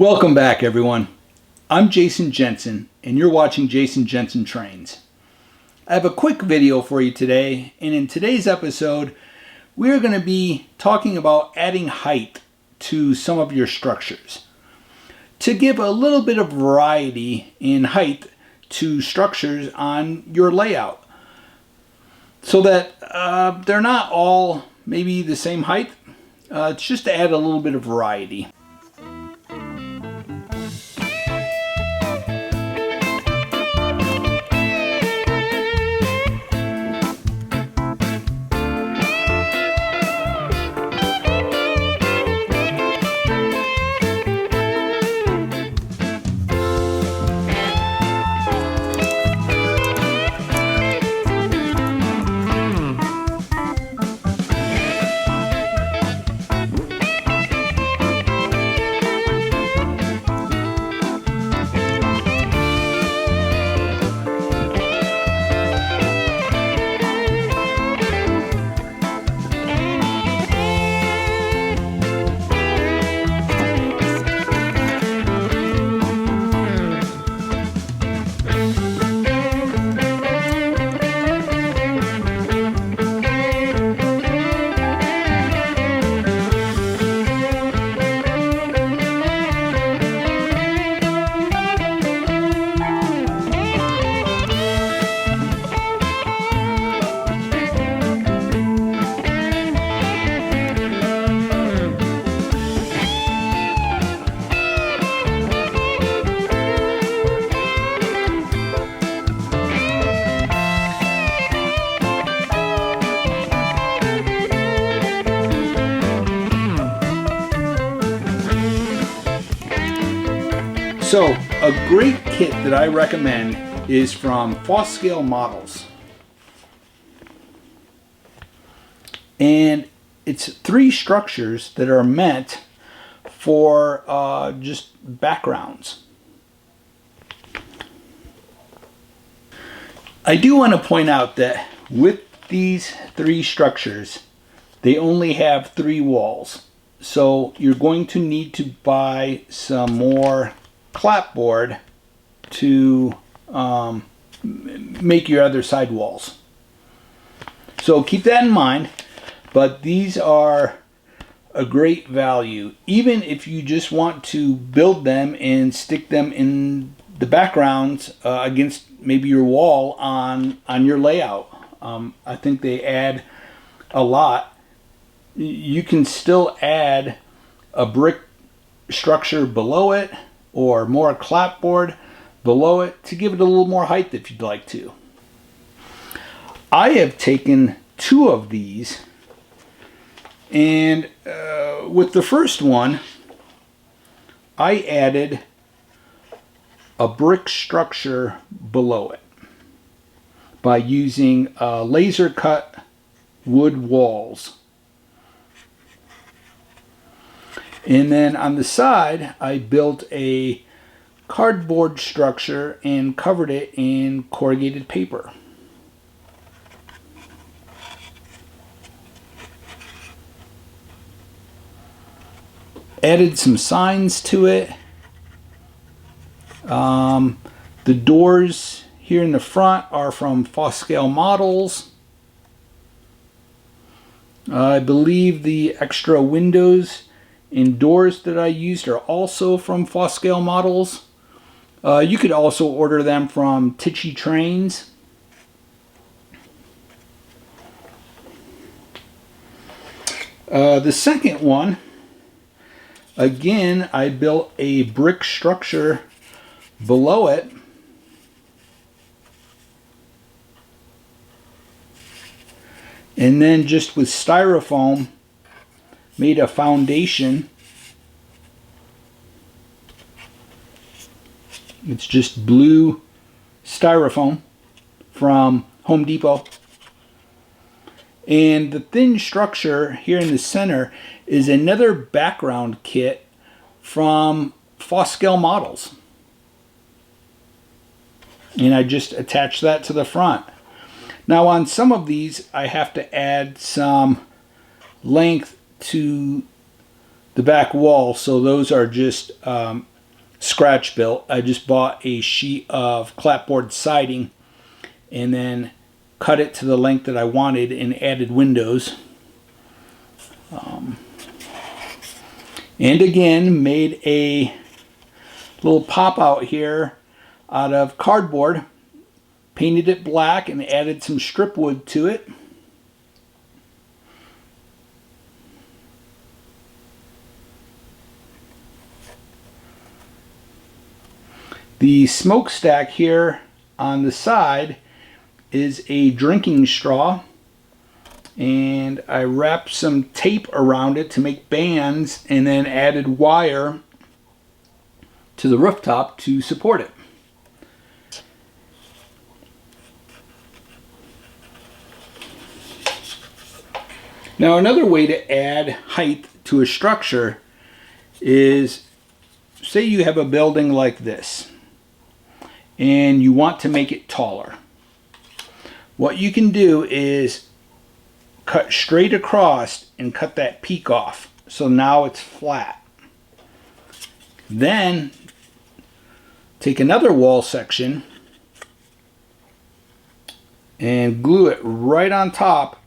Welcome back, everyone. I'm Jason Jensen, and you're watching Jason Jensen Trains. I have a quick video for you today, and in today's episode, we're going to be talking about adding height to some of your structures to give a little bit of variety in height to structures on your layout so that they're not all maybe the same height. It's just to add a little bit of variety. So, a great kit that I recommend is from Scale Models. And it's 3 structures that are meant for just backgrounds. I do want to point out that with these 3 structures, they only have 3 walls. So you're going to need to buy some more clapboard to make your other side walls. So keep that in mind, but these are a great value. Even if you just want to build them and stick them in the backgrounds against maybe your wall on your layout. I think they add a lot. You can still add a brick structure below it or more clapboard below it to give it a little more height if you'd like to. I have taken 2 of these, and with the first one I added a brick structure below it by using laser cut wood walls. And then on the side, I built a cardboard structure and covered it in corrugated paper. Added some signs to it. The doors here in the front are from Scale Models. I believe the extra windows and doors that I used are also from Scale Models. You could also order them from Tichy Trains. The second one, again, I built a brick structure below it. And then just with styrofoam made a foundation. It's just blue styrofoam from Home Depot. And the thin structure here in the center is another background kit from Scale Models. And I just attached that to the front. Now on some of these I have to add some length to the back wall, so those are just scratch built. I just bought a sheet of clapboard siding and then cut it to the length that I wanted and added windows. And again, made a little pop out here out of cardboard, painted it black and added some strip wood to it. The smokestack here on the side is a drinking straw, and I wrapped some tape around it to make bands and then added wire to the rooftop to support it. Now another way to add height to a structure is, say you have a building like this and you want to make it taller. What you can do is cut straight across and cut that peak off, so now it's flat. Then take another wall section and glue it right on top,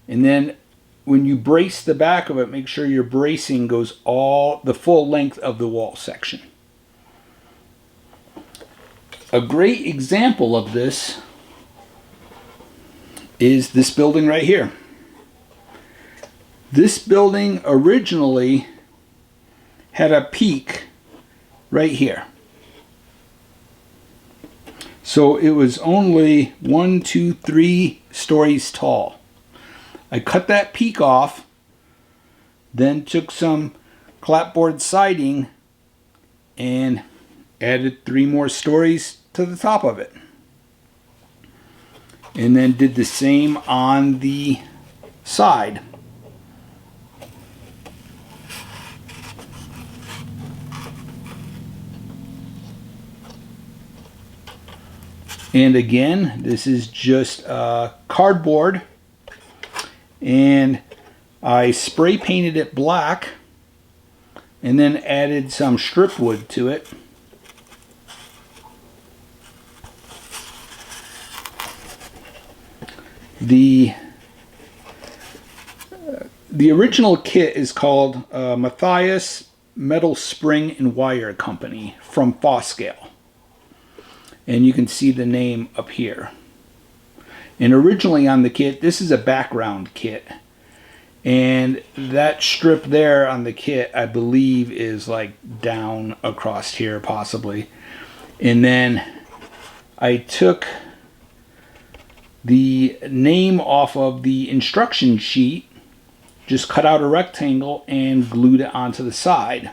and then when you brace the back of it, make sure your bracing goes all the full length of the wall section. A great example of this is this building right here. This building originally had a peak right here. So it was only 1, 2, 3 stories tall. I cut that peak off, then took some clapboard siding and added 3 more stories to the top of it. And then did the same on the side. And again, this is just cardboard, and I spray painted it black and then added some strip wood to it. The original kit is called Matthias Metal Spring and Wire Company from Foscale, and you can see the name up here. And originally on the kit, this is a background kit, and that strip there on the kit I believe is like down across here possibly. And then I took the name off of the instruction sheet, just cut out a rectangle and glued it onto the side.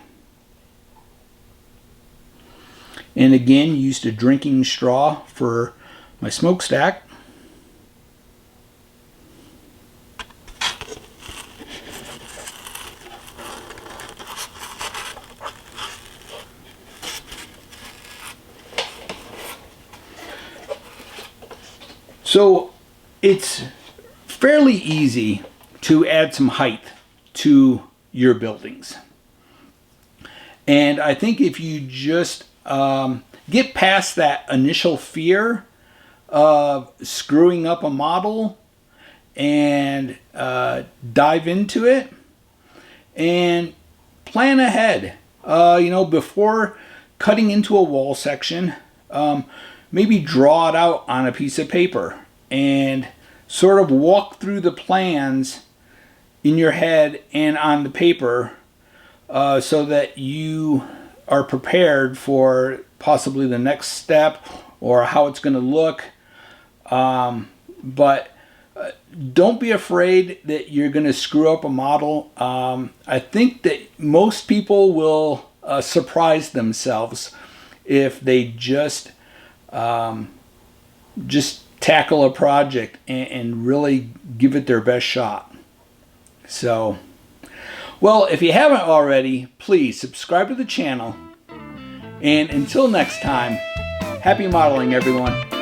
And again, used a drinking straw for my smokestack. So it's fairly easy to add some height to your buildings. And I think if you just get past that initial fear of screwing up a model and dive into it and plan ahead, before cutting into a wall section, maybe draw it out on a piece of paper and sort of walk through the plans in your head and on the paper, so that you are prepared for possibly the next step or how it's going to look. But don't be afraid that you're going to screw up a model. I think that most people will surprise themselves if they just tackle a project and really give it their best shot. So, well, if you haven't already, please subscribe to the channel. And until next time, happy modeling, everyone.